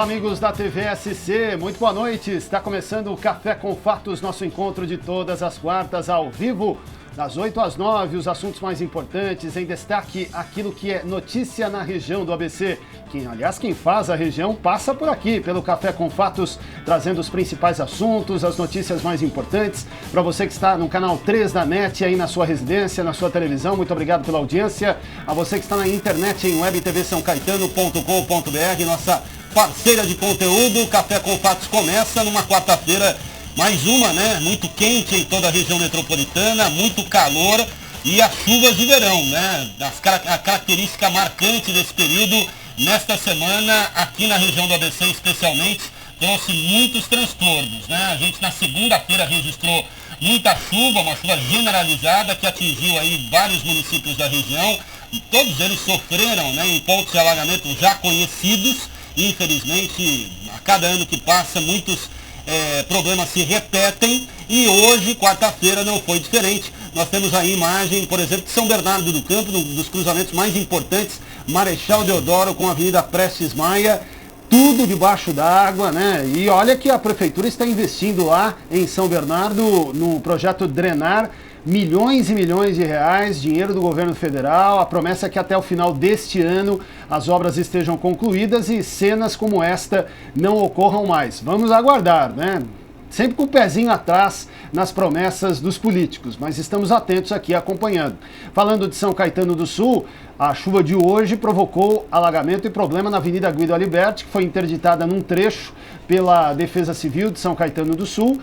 Fala, amigos da TV SC, muito boa noite. Está começando o Café com Fatos, nosso encontro de todas as quartas ao vivo, das 8 às 9, os assuntos mais importantes, em destaque aquilo que é notícia na região do ABC. Quem faz a região passa por aqui, pelo Café com Fatos, trazendo os principais assuntos, as notícias mais importantes. Para você que está no canal 3 da NET, aí na sua residência, na sua televisão, muito obrigado pela audiência. A você que está na internet em webtvsaocaetano.com.br, nossa parceira de conteúdo. Café com Fatos começa numa quarta-feira, mais uma, né? Muito quente em toda a região metropolitana, muito calor e as chuvas de verão, né? A característica marcante desse período, nesta semana, aqui na região do ABC especialmente, trouxe muitos transtornos, né? A gente na segunda-feira registrou muita chuva, uma chuva generalizada que atingiu aí vários municípios da região. E todos eles sofreram, né, em pontos de alagamento já conhecidos. Infelizmente, a cada ano que passa, muitos problemas se repetem e hoje, quarta-feira, não foi diferente. Nós temos a imagem, por exemplo, de São Bernardo do Campo, um dos cruzamentos mais importantes, Marechal Deodoro com a Avenida Prestes Maia, tudo debaixo d'água, né? E olha que a prefeitura está investindo lá em São Bernardo no projeto Drenar, milhões e milhões de reais, dinheiro do governo federal. A promessa é que até o final deste ano as obras estejam concluídas e cenas como esta não ocorram mais. Vamos aguardar, né? Sempre com o pezinho atrás nas promessas dos políticos, mas estamos atentos aqui acompanhando. Falando de São Caetano do Sul, a chuva de hoje provocou alagamento e problema na Avenida Guido Aliberti, que foi interditada num trecho pela Defesa Civil de São Caetano do Sul.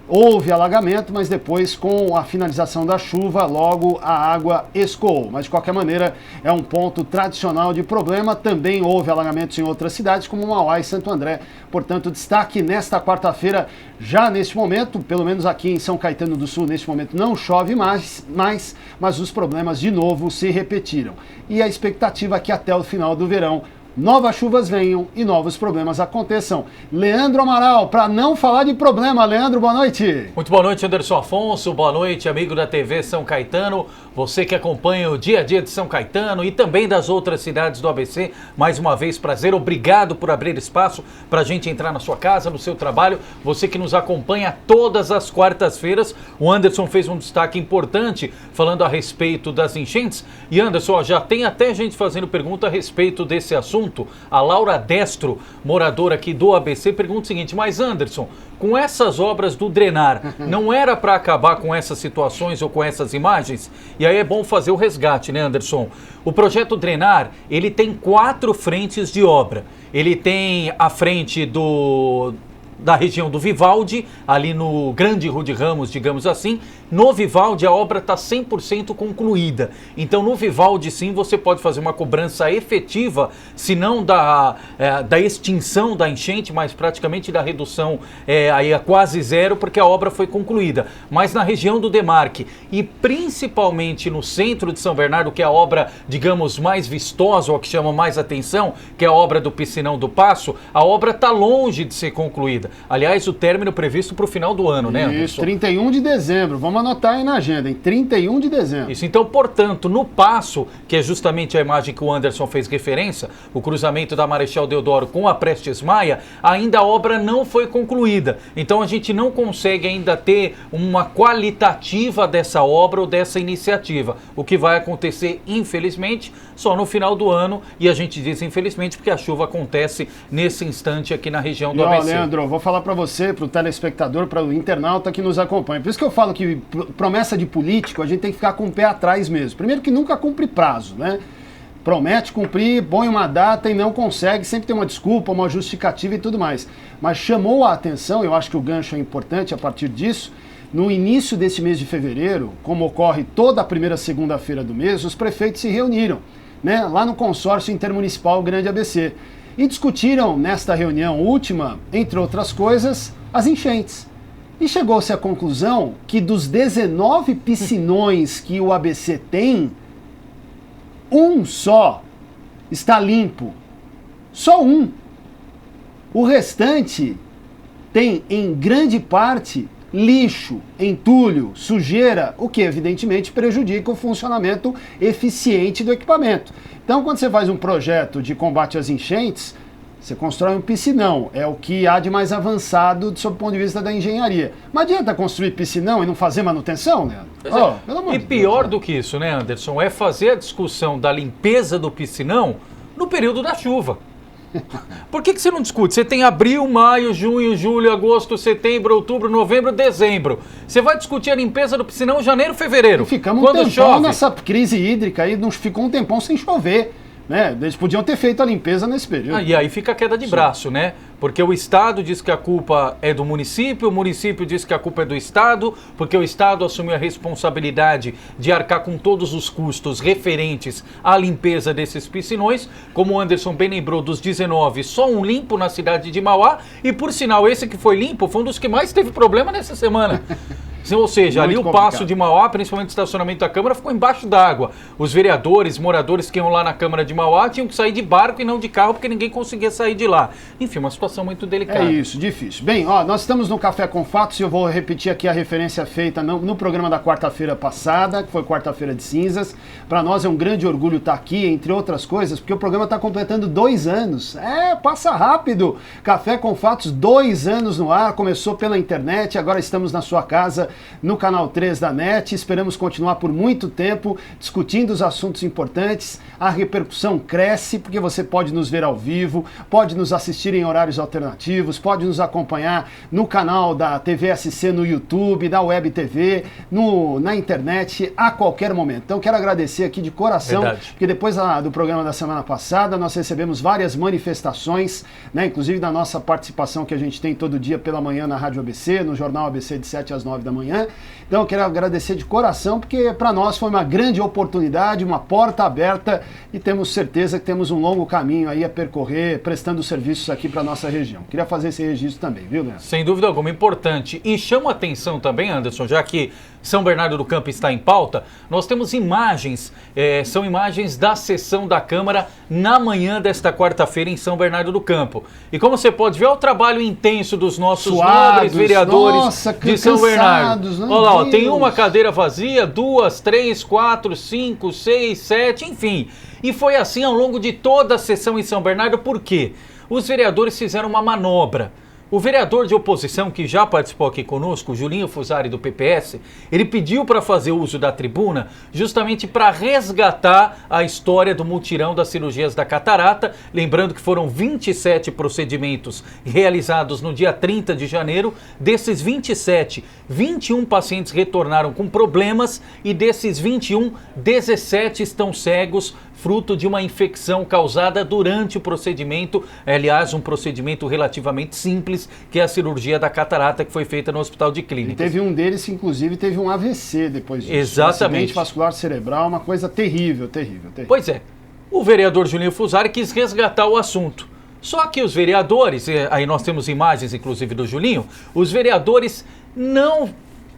Houve alagamento, mas depois, com a finalização da chuva, logo a água escoou. Mas, de qualquer maneira, é um ponto tradicional de problema. Também houve alagamentos em outras cidades, como Mauá e Santo André. Portanto, destaque nesta quarta-feira, já neste momento, pelo menos aqui em São Caetano do Sul, neste momento não chove mais, mas os problemas de novo se repetiram. E a expectativa é que até o final do verão novas chuvas venham e novos problemas aconteçam. Leandro Amaral, para não falar de problema. Leandro, boa noite. Muito boa noite, Anderson Afonso. Boa noite, amigo da TV São Caetano. Você que acompanha o dia a dia de São Caetano e também das outras cidades do ABC. Mais uma vez, prazer. Obrigado por abrir espaço para a gente entrar na sua casa, no seu trabalho. Você que nos acompanha todas as quartas-feiras. O Anderson fez um destaque importante falando a respeito das enchentes. E Anderson, já tem até gente fazendo pergunta a respeito desse assunto. A Laura Destro, moradora aqui do ABC, pergunta o seguinte: mas Anderson, com essas obras do Drenar, não era para acabar com essas situações ou com essas imagens? E aí é bom fazer o resgate, né, Anderson? O projeto Drenar, ele tem 4 frentes de obra. Ele tem a frente da região do Vivaldi, ali no Grande Rua de Ramos, digamos assim. No Vivaldi a obra está 100% concluída. Então no Vivaldi sim você pode fazer uma cobrança efetiva, se não da extinção da enchente, mas praticamente da redução aí a quase zero, porque a obra foi concluída. Mas na região do Demarque e principalmente no centro de São Bernardo, que é a obra, digamos, mais vistosa, ou que chama mais atenção, que é a obra do Piscinão do Passo, a obra está longe de ser concluída. Aliás, o término previsto para o final do ano, né, Anderson? Isso, 31 de dezembro. Vamos anotar aí na agenda, em 31 de dezembro. Isso, então, portanto, no Passo, que é justamente a imagem que o Anderson fez referência, o cruzamento da Marechal Deodoro com a Prestes Maia, ainda a obra não foi concluída. Então, a gente não consegue ainda ter uma qualitativa dessa obra ou dessa iniciativa. O que vai acontecer, infelizmente, só no final do ano. E a gente diz infelizmente porque a chuva acontece nesse instante aqui na região do ABC. Leandro, vou falar para você, para o telespectador, para o internauta que nos acompanha. Por isso que eu falo que promessa de político a gente tem que ficar com o pé atrás mesmo. Primeiro que nunca cumpre prazo, né? Promete cumprir, põe uma data e não consegue, sempre tem uma desculpa, uma justificativa e tudo mais. Mas chamou a atenção, eu acho que o gancho é importante a partir disso. No início desse mês de fevereiro, como ocorre toda a primeira segunda-feira do mês, os prefeitos se reuniram, né, lá no consórcio intermunicipal Grande ABC. E discutiram nesta reunião última, entre outras coisas, as enchentes. E chegou-se à conclusão que dos 19 piscinões que o ABC tem, um só está limpo. Só um. O restante tem, em grande parte, lixo, entulho, sujeira, o que evidentemente prejudica o funcionamento eficiente do equipamento. Então, quando você faz um projeto de combate às enchentes, Você constrói um piscinão, é o que há de mais avançado sob o ponto de vista da engenharia. Não adianta construir piscinão e não fazer manutenção, né? E pior do que isso, né, Anderson, é fazer a discussão da limpeza do piscinão no período da chuva. Por que você não discute? Você tem abril, maio, junho, julho, agosto, setembro, outubro, novembro, dezembro. Você vai discutir a limpeza do piscinão em janeiro, fevereiro. E ficamos quando um tempão chove. Nessa crise hídrica aí, ficou um tempão sem chover. Né? Eles podiam ter feito a limpeza nesse período. E aí fica a queda de braço, né? Porque o Estado diz que a culpa é do município, o município diz que a culpa é do Estado, porque o Estado assumiu a responsabilidade de arcar com todos os custos referentes à limpeza desses piscinões. Como o Anderson bem lembrou, dos 19, só um limpo na cidade de Mauá, e por sinal, esse que foi limpo foi um dos que mais teve problema nessa semana. Ou seja, muito ali o complicado. Paço de Mauá, principalmente o estacionamento da Câmara, ficou embaixo d'água. Os vereadores, moradores que iam lá na Câmara de Mauá tinham que sair de barco e não de carro, porque ninguém conseguia sair de lá. Enfim, uma situação muito delicada. É isso, difícil. Bem, nós estamos no Café com Fatos e eu vou repetir aqui a referência feita no programa da quarta-feira passada, que foi quarta-feira de cinzas. Para nós é um grande orgulho estar aqui, entre outras coisas, porque o programa está completando 2 anos. Passa rápido. Café com Fatos, 2 anos no ar, começou pela internet, agora estamos na sua casa, no canal 3 da NET. Esperamos continuar por muito tempo discutindo os assuntos importantes. A repercussão cresce porque você pode nos ver ao vivo, pode nos assistir em horários alternativos, pode nos acompanhar no canal da TVSC no YouTube, da Web TV, na internet, a qualquer momento. Então quero agradecer aqui de coração, porque depois do programa da semana passada nós recebemos várias manifestações, né, inclusive da nossa participação que a gente tem todo dia pela manhã na Rádio ABC, no Jornal ABC de 7 às 9 da manhã. Então eu quero agradecer de coração, porque para nós foi uma grande oportunidade, uma porta aberta, e temos certeza que temos um longo caminho aí a percorrer, prestando serviços aqui para nossa região. Queria fazer esse registro também, viu, Leandro? Sem dúvida alguma, importante. E chama atenção também, Anderson, já que São Bernardo do Campo está em pauta, nós temos imagens, são imagens da sessão da Câmara na manhã desta quarta-feira em São Bernardo do Campo. E como você pode ver, é o trabalho intenso dos nossos nobres vereadores de São Bernardo. Olha lá, tem uma cadeira vazia, 2, 3, 4, 5, 6, 7, enfim. E foi assim ao longo de toda a sessão em São Bernardo, por quê? Os vereadores fizeram uma manobra. O vereador de oposição que já participou aqui conosco, Julinho Fusari do PPS, ele pediu para fazer uso da tribuna justamente para resgatar a história do mutirão das cirurgias da catarata, lembrando que foram 27 procedimentos realizados no dia 30 de janeiro, desses 27, 21 pacientes retornaram com problemas e desses 21, 17 estão cegos, fruto de uma infecção causada durante o procedimento, aliás, um procedimento relativamente simples, que é a cirurgia da catarata que foi feita no Hospital de Clínicas. E teve um deles que, inclusive, teve um AVC depois disso. Exatamente. Um acidente vascular cerebral, uma coisa terrível, terrível, terrível. Pois é. O vereador Julinho Fusari quis resgatar o assunto. Só que os vereadores, aí nós temos imagens, inclusive, do Julinho, os vereadores não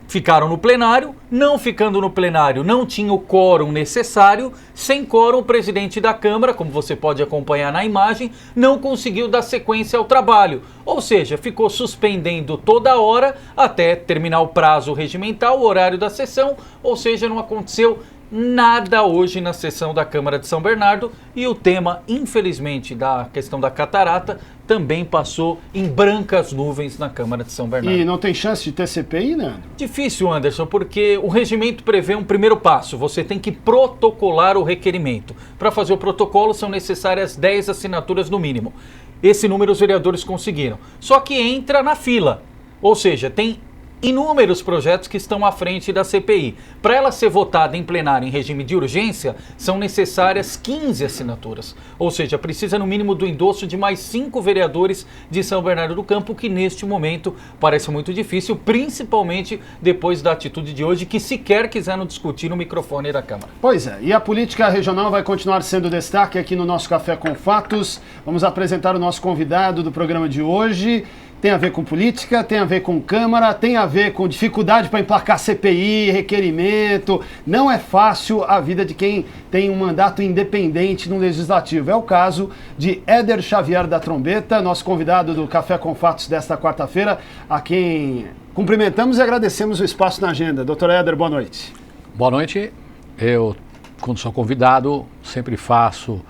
ficaram no plenário, não ficando no plenário, não tinha o quórum necessário, sem quórum o presidente da Câmara, como você pode acompanhar na imagem, não conseguiu dar sequência ao trabalho, ou seja, ficou suspendendo toda hora até terminar o prazo regimental, o horário da sessão, ou seja, não aconteceu nada hoje na sessão da Câmara de São Bernardo e o tema, infelizmente, da questão da catarata também passou em brancas nuvens na Câmara de São Bernardo. E não tem chance de ter CPI, Leandro? Difícil, Anderson, porque o regimento prevê um primeiro passo. Você tem que protocolar o requerimento. Para fazer o protocolo são necessárias 10 assinaturas no mínimo. Esse número os vereadores conseguiram. Só que entra na fila. Ou seja, tem inúmeros projetos que estão à frente da CPI. Para ela ser votada em plenário em regime de urgência, são necessárias 15 assinaturas. Ou seja, precisa no mínimo do endosso de mais 5 vereadores de São Bernardo do Campo, que neste momento parece muito difícil, principalmente depois da atitude de hoje, que sequer quiseram discutir no microfone da Câmara. Pois é, e a política regional vai continuar sendo destaque aqui no nosso Café com Fatos. Vamos apresentar o nosso convidado do programa de hoje. Tem a ver com política, tem a ver com Câmara, tem a ver com dificuldade para emplacar CPI, requerimento. Não é fácil a vida de quem tem um mandato independente no Legislativo. É o caso de Éder Xavier da Trombeta, nosso convidado do Café com Fatos desta quarta-feira, a quem cumprimentamos e agradecemos o espaço na agenda. Doutor Éder, boa noite. Boa noite. Eu, quando sou convidado, sempre faço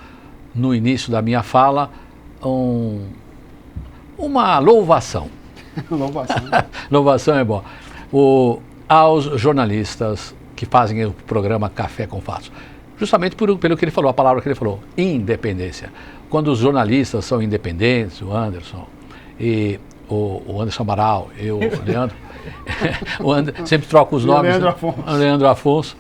no início da minha fala uma louvação. Louvação. Louvação é bom. Aos jornalistas que fazem o programa Café com Fatos. Justamente pelo que ele falou, a palavra que ele falou, independência. Quando os jornalistas são independentes, o Anderson e o Anderson Amaral e o Leandro, sempre troco os nomes. O Leandro Afonso.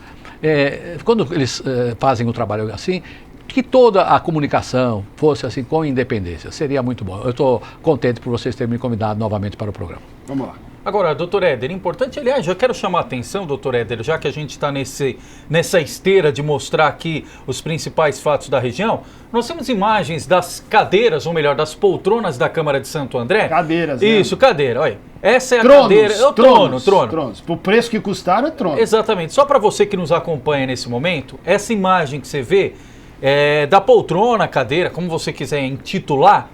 Quando eles fazem o trabalho assim, que toda a comunicação fosse assim com independência, seria muito bom. Eu estou contente por vocês terem me convidado novamente para o programa. Vamos lá. Agora, doutor Éder, importante, aliás, já quero chamar a atenção, doutor Éder, já que a gente está nessa esteira de mostrar aqui os principais fatos da região, nós temos imagens das cadeiras, ou melhor, das poltronas da Câmara de Santo André. Cadeiras, né? Isso, cadeira, olha. Essa é a tronos, cadeira, é o trono. Tronos. Por preço que custaram, é trono. Exatamente. Só para você que nos acompanha nesse momento, essa imagem que você vê é da poltrona, cadeira, como você quiser intitular,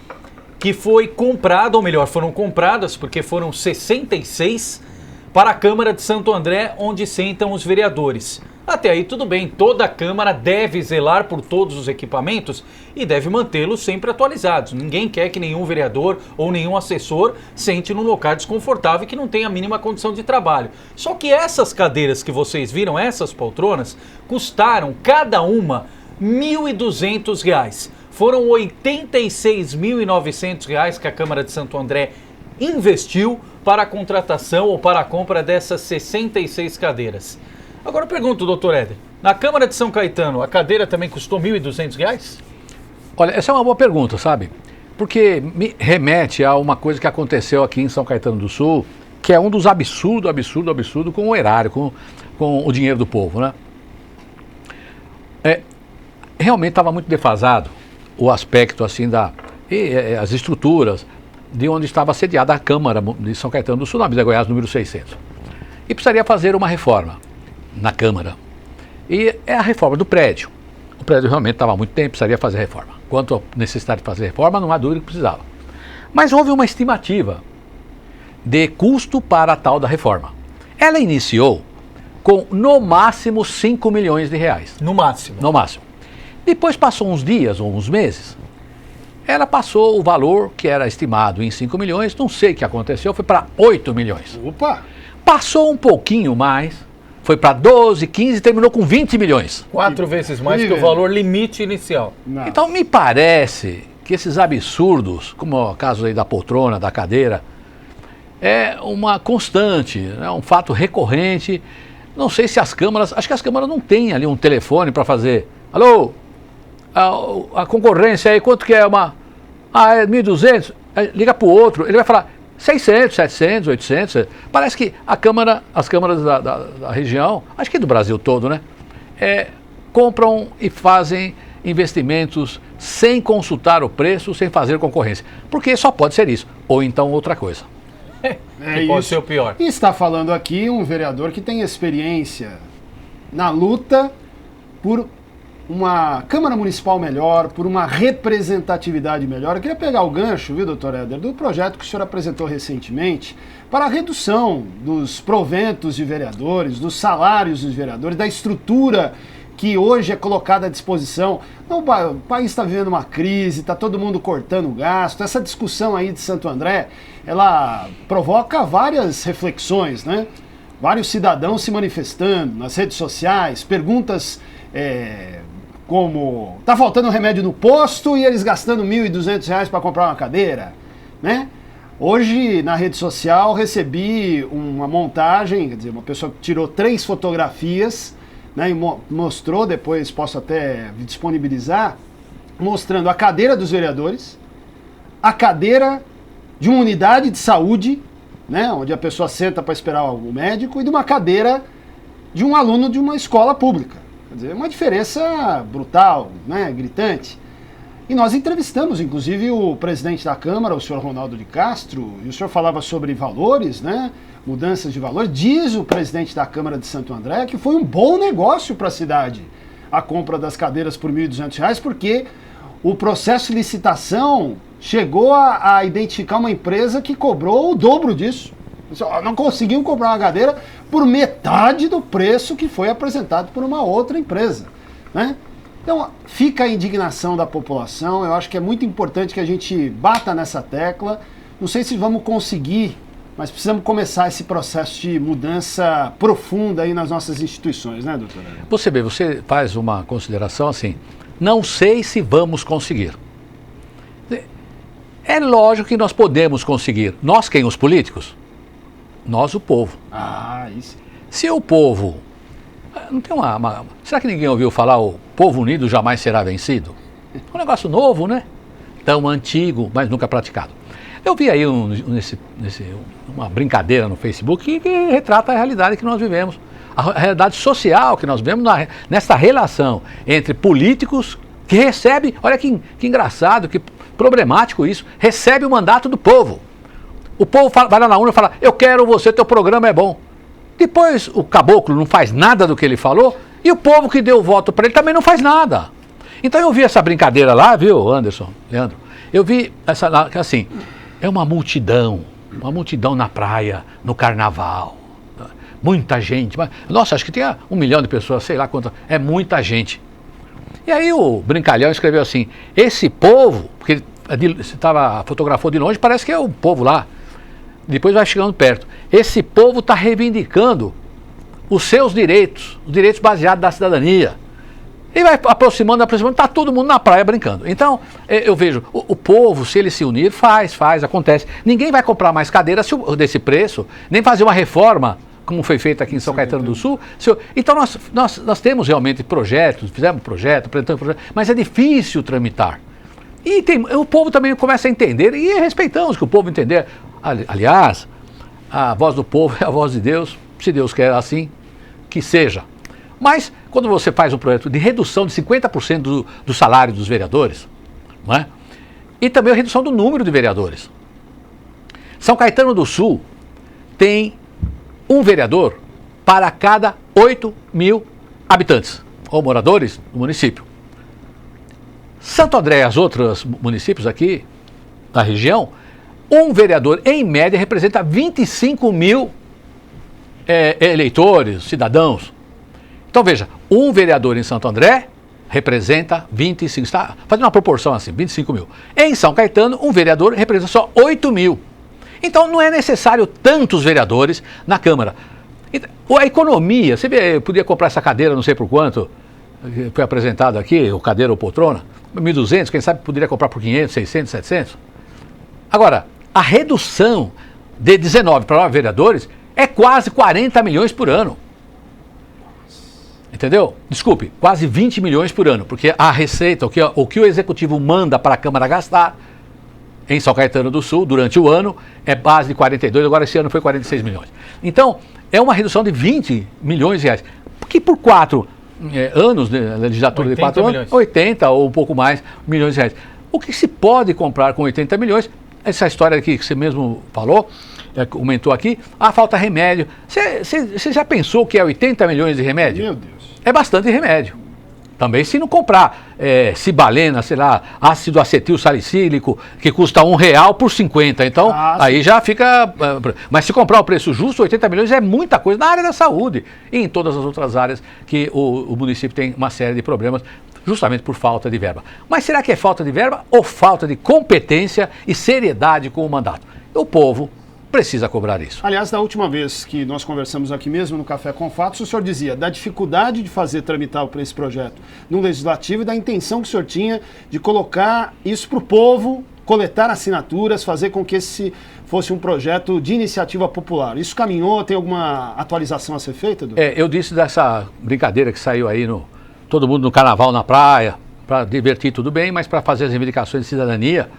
que foi comprada, ou melhor, foram compradas, porque foram 66 para a Câmara de Santo André, onde sentam os vereadores. Até aí tudo bem, toda a Câmara deve zelar por todos os equipamentos e deve mantê-los sempre atualizados. Ninguém quer que nenhum vereador ou nenhum assessor sente num local desconfortável e que não tenha a mínima condição de trabalho. Só que essas cadeiras que vocês viram, essas poltronas, custaram cada uma R$ 1.200. Foram R$ 86.900 que a Câmara de Santo André investiu para a contratação ou para a compra dessas 66 cadeiras. Agora eu pergunto, doutor Éder, na Câmara de São Caetano, a cadeira também custou R$ 1.200? Olha, essa é uma boa pergunta, sabe? Porque me remete a uma coisa que aconteceu aqui em São Caetano do Sul, que é um dos absurdo com o erário, com o dinheiro do povo, né? Realmente estava muito defasado o aspecto assim as estruturas de onde estava sediada a Câmara de São Caetano do Sul, na Avenida Goiás, número 600. E precisaria fazer uma reforma na Câmara. E é a reforma do prédio. O prédio realmente estava há muito tempo, precisaria fazer reforma. Quanto à necessidade de fazer reforma, não há dúvida que precisava. Mas houve uma estimativa de custo para a tal da reforma. Ela iniciou com, no máximo, 5 milhões de reais. No máximo? No máximo. Depois passou uns dias ou uns meses, ela passou o valor que era estimado em 5 milhões, não sei o que aconteceu, foi para 8 milhões. Opa! Passou um pouquinho mais, foi para 12, 15 e terminou com 20 milhões. 4 vezes mais que o valor limite inicial. Não. Então me parece que esses absurdos, como é o caso aí da poltrona, da cadeira, é uma constante, é um fato recorrente. Não sei se as câmaras, acho que as câmaras não têm ali um telefone para fazer, alô, a concorrência aí, quanto que é uma... é 1.200, liga para o outro, ele vai falar 600, 700, 800. Parece que as câmaras da região, acho que do Brasil todo, né, compram e fazem investimentos sem consultar o preço, sem fazer concorrência. Porque só pode ser isso, ou então outra coisa. Que pode ser o pior. E está falando aqui um vereador que tem experiência na luta por uma Câmara Municipal melhor, por uma representatividade melhor. Eu queria pegar o gancho, viu, doutor Éder, do projeto que o senhor apresentou recentemente para a redução dos proventos de vereadores, dos salários dos vereadores, da estrutura que hoje é colocada à disposição. Não, o país está vivendo uma crise, está todo mundo cortando gasto. Essa discussão aí de Santo André, ela provoca várias reflexões, né? Vários cidadãos se manifestando nas redes sociais, perguntas como, tá faltando remédio no posto e eles gastando R$ 1.200 para comprar uma cadeira, né? Hoje, na rede social, recebi uma montagem, quer dizer, uma pessoa que tirou 3 fotografias, né, e mostrou, depois posso até disponibilizar, mostrando a cadeira dos vereadores, a cadeira de uma unidade de saúde, né, onde a pessoa senta para esperar o médico, e de uma cadeira de um aluno de uma escola pública. Quer dizer, uma diferença brutal, né, gritante. E nós entrevistamos, inclusive, o presidente da Câmara, o senhor Ronaldo de Castro, e o senhor falava sobre valores, né, mudanças de valor. Diz o presidente da Câmara de Santo André que foi um bom negócio para a cidade a compra das cadeiras por R$ 1.200, porque o processo de licitação chegou a identificar uma empresa que cobrou o dobro disso. Não conseguiu comprar uma cadeira por metade do preço que foi apresentado por uma outra empresa, né? Então, fica a indignação da população, eu acho que é muito importante que a gente bata nessa tecla. Não sei se vamos conseguir, mas precisamos começar esse processo de mudança profunda aí nas nossas instituições, né, doutora? Você faz uma consideração assim, não sei se vamos conseguir. É lógico que nós podemos conseguir. Nós quem? Os políticos? Nós, o povo. Ah, isso. Se o povo... Não tem será que ninguém ouviu falar o povo unido jamais será vencido? Um negócio novo, né? Tão antigo, mas nunca praticado. Eu vi aí uma brincadeira no Facebook que retrata a realidade que nós vivemos. A realidade social que nós vivemos nessa relação entre políticos que recebem, olha que engraçado, que problemático isso, recebe o mandato do povo. O povo vai lá na urna e fala, eu quero você, teu programa é bom. Depois o caboclo não faz nada do que ele falou e o povo que deu o voto para ele também não faz nada. Então eu vi essa brincadeira lá, viu, Anderson, Leandro? Eu vi assim, é uma multidão na praia, no carnaval. Muita gente. Nossa, acho que tem 1 milhão de pessoas, sei lá quanto. É muita gente. E aí o Brincalhão escreveu assim, esse povo, porque ele fotografou de longe, parece que é o povo lá. Depois vai chegando perto. Esse povo está reivindicando os seus direitos, os direitos baseados da cidadania. E vai aproximando, está todo mundo na praia brincando. Então, eu vejo, o povo, se ele se unir, faz, acontece. Ninguém vai comprar mais cadeiras desse preço, nem fazer uma reforma, como foi feito aqui em São Caetano do Sul. Então, nós temos realmente projetos, fizemos projeto, mas é difícil tramitar. E o povo também começa a entender, e respeitamos que o povo entender. Aliás, a voz do povo é a voz de Deus, se Deus quer assim, que seja. Mas, quando você faz um projeto de redução de 50% do salário dos vereadores, não é? E também a redução do número de vereadores. São Caetano do Sul tem um vereador para cada 8 mil habitantes, ou moradores do município. Santo André e os outros municípios aqui da região, um vereador, em média, representa 25 mil eleitores, cidadãos. Então veja, um vereador em Santo André representa 25, está fazendo uma proporção assim, 25 mil. Em São Caetano, um vereador representa só 8 mil. Então não é necessário tantos vereadores na Câmara. A economia, você vê, eu podia comprar essa cadeira, não sei por quanto, foi apresentado aqui, o cadeira ou poltrona, 1.200, quem sabe poderia comprar por 500, 600, 700. Agora, a redução de 19 para 9 vereadores é quase 40 milhões por ano. Entendeu? Desculpe, quase 20 milhões por ano, porque a receita, o que o executivo manda para a Câmara gastar em São Caetano do Sul durante o ano é base de 42, agora esse ano foi 46 milhões. Então, é uma redução de 20 milhões de reais, que por 4 anos, né, legislatura de 4 anos, 80 ou um pouco mais milhões de reais. O que se pode comprar com 80 milhões, essa história aqui que você mesmo falou, comentou aqui, falta remédio. Você já pensou que é 80 milhões de remédio? Meu Deus. É bastante remédio. Também se não comprar cibalena, sei lá, ácido acetil salicílico, que custa R$1 por 50. Então, aí já fica... Mas se comprar o preço justo, 80 milhões é muita coisa na área da saúde e em todas as outras áreas que o município tem uma série de problemas, justamente por falta de verba. Mas será que é falta de verba ou falta de competência e seriedade com o mandato? O povo precisa cobrar isso. Aliás, da última vez que nós conversamos aqui mesmo no Café com Fatos, o senhor dizia da dificuldade de fazer tramitar esse projeto no Legislativo e da intenção que o senhor tinha de colocar isso para o povo, coletar assinaturas, fazer com que esse fosse um projeto de iniciativa popular. Isso caminhou? Tem alguma atualização a ser feita, doutor? Eu disse dessa brincadeira que saiu aí, todo mundo no carnaval na praia, para divertir tudo bem, mas para fazer as reivindicações de cidadania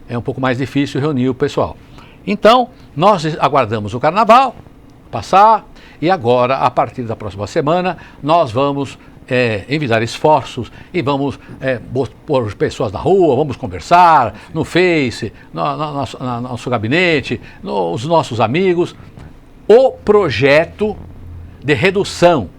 é um pouco mais difícil reunir o pessoal. Então, nós aguardamos o carnaval passar e agora, a partir da próxima semana, nós vamos envidar esforços e vamos pôr pessoas na rua, vamos conversar no Face, no nosso gabinete, os nossos amigos, o projeto de redução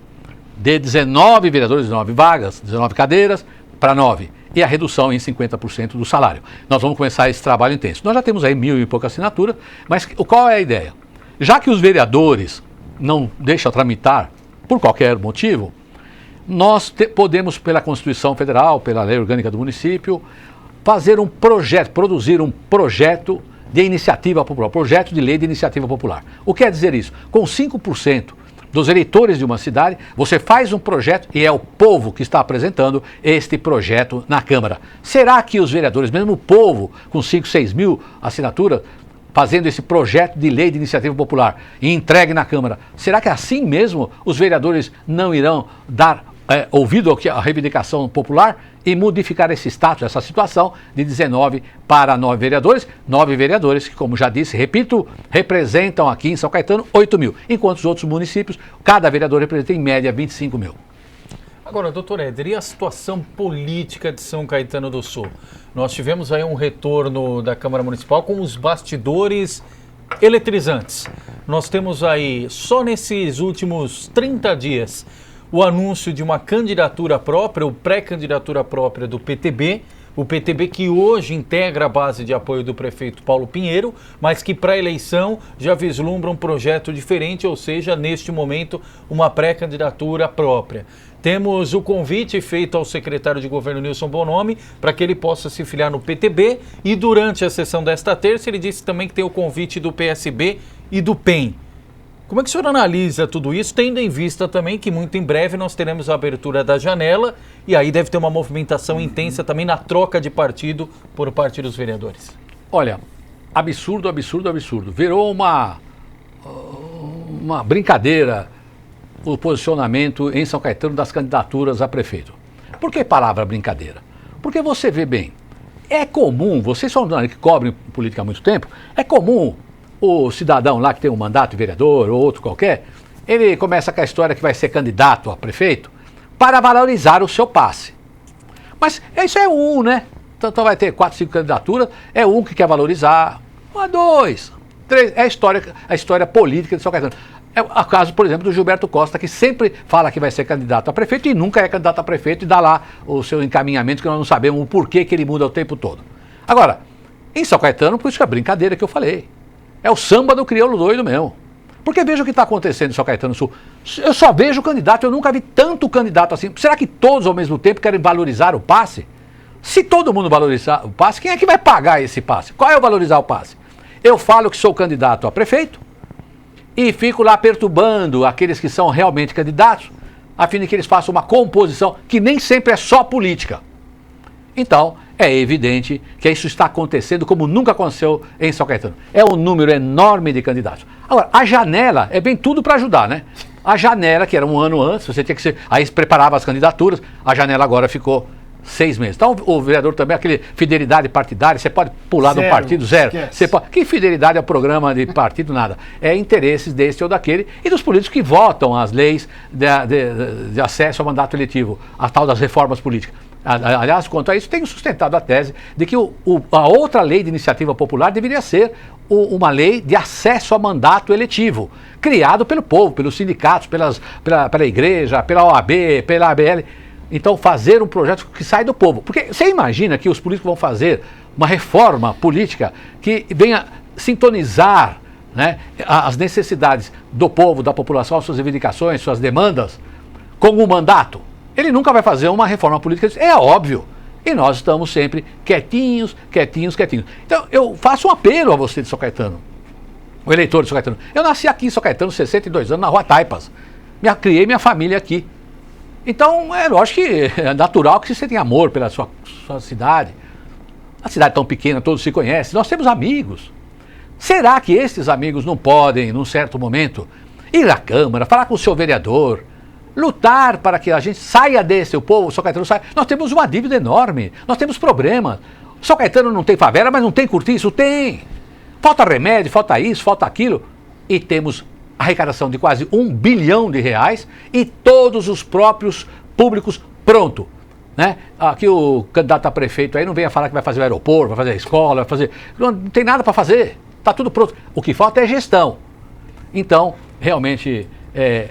de 19 vereadores, 19 vagas, 19 cadeiras para 9. E a redução em 50% do salário. Nós vamos começar esse trabalho intenso. Nós já temos aí 1.000 e pouca assinaturas, mas qual é a ideia? Já que os vereadores não deixam tramitar por qualquer motivo, nós podemos, pela Constituição Federal, pela Lei Orgânica do Município, fazer um projeto, produzir um projeto de iniciativa popular, projeto de lei de iniciativa popular. O que quer dizer isso? Com 5% dos eleitores de uma cidade, você faz um projeto e é o povo que está apresentando este projeto na Câmara. Será que os vereadores, mesmo o povo, com 5, 6 mil assinaturas, fazendo esse projeto de lei de iniciativa popular e entregue na Câmara, será que assim mesmo os vereadores não irão dar ouvido à reivindicação popular e modificar esse status, essa situação de 19 para 9 vereadores que, como já disse, repito, representam aqui em São Caetano 8 mil, enquanto os outros municípios, cada vereador representa em média 25 mil. Agora, doutor Éder, e a situação política de São Caetano do Sul? Nós tivemos aí um retorno da Câmara Municipal com os bastidores eletrizantes. Nós temos aí, só nesses últimos 30 dias, o anúncio de uma candidatura própria, ou pré-candidatura própria do PTB, o PTB que hoje integra a base de apoio do prefeito Paulo Pinheiro, mas que para a eleição já vislumbra um projeto diferente, ou seja, neste momento, uma pré-candidatura própria. Temos o convite feito ao secretário de governo Nilson Bonomi para que ele possa se filiar no PTB, e durante a sessão desta terça ele disse também que tem o convite do PSB e do PEN. Como é que o senhor analisa tudo isso, tendo em vista também que muito em breve nós teremos a abertura da janela e aí deve ter uma movimentação intensa também na troca de partido por parte dos vereadores? Olha, absurdo. Virou uma brincadeira o posicionamento em São Caetano das candidaturas a prefeito. Por que palavra brincadeira? Porque você vê bem, é comum, vocês são que cobrem política há muito tempo, é comum o cidadão lá que tem um mandato de vereador ou outro qualquer, ele começa com a história que vai ser candidato a prefeito para valorizar o seu passe. Mas isso é um, né? Então vai ter 4, 5 candidaturas, é um que quer valorizar, 2, 3, é a história política de São Caetano. É o caso, por exemplo, do Gilberto Costa, que sempre fala que vai ser candidato a prefeito e nunca é candidato a prefeito e dá lá o seu encaminhamento, que nós não sabemos o porquê que ele muda o tempo todo. Agora, em São Caetano, por isso que é a brincadeira que eu falei. É o samba do crioulo doido mesmo. Porque veja o que está acontecendo em São Caetano do Sul. Eu só vejo candidato, eu nunca vi tanto candidato assim. Será que todos ao mesmo tempo querem valorizar o passe? Se todo mundo valorizar o passe, quem é que vai pagar esse passe? Qual é o valorizar o passe? Eu falo que sou candidato a prefeito e fico lá perturbando aqueles que são realmente candidatos, a fim de que eles façam uma composição que nem sempre é só política. Então, é evidente que isso está acontecendo como nunca aconteceu em São Caetano. É um número enorme de candidatos. Agora, a janela é bem tudo para ajudar, né? A janela, que era um ano antes, você tinha que ser... Aí preparava as candidaturas, a janela agora ficou 6 meses. Então, o vereador também, aquele fidelidade partidária, você pode pular do partido zero. Você pode, que fidelidade ao programa de partido, nada. É interesses desse ou daquele e dos políticos que votam as leis de acesso ao mandato eletivo, a tal das reformas políticas. Aliás, quanto a isso, tenho sustentado a tese de que a outra lei de iniciativa popular deveria ser uma lei de acesso a mandato eletivo, criado pelo povo, pelos sindicatos, pela igreja, pela OAB, pela ABL. Então, fazer um projeto que sai do povo. Porque você imagina que os políticos vão fazer uma reforma política que venha sintonizar, né, as necessidades do povo, da população, suas reivindicações, suas demandas, com o mandato? Ele nunca vai fazer uma reforma política, é óbvio. E nós estamos sempre quietinhos. Então, eu faço um apelo a você de São Caetano, o eleitor de São Caetano. Eu nasci aqui em São Caetano, 62 anos, na Rua Taipas. Criei minha família aqui. Então, é lógico que é natural que você tenha amor pela sua cidade. A cidade tão pequena, todos se conhecem. Nós temos amigos. Será que esses amigos não podem, num certo momento, ir à Câmara, falar com o seu vereador, lutar para que a gente saia desse, o povo, o São Caetano saia? Nós temos uma dívida enorme, nós temos problemas. O São Caetano não tem favela, mas não tem cortiço? Tem. Falta remédio, falta isso, falta aquilo. E temos arrecadação de quase R$1 bilhão e todos os próprios públicos pronto, né? Aqui o candidato a prefeito aí não venha falar que vai fazer o aeroporto, vai fazer a escola, vai fazer... Não tem nada para fazer, está tudo pronto. O que falta é gestão. Então, realmente,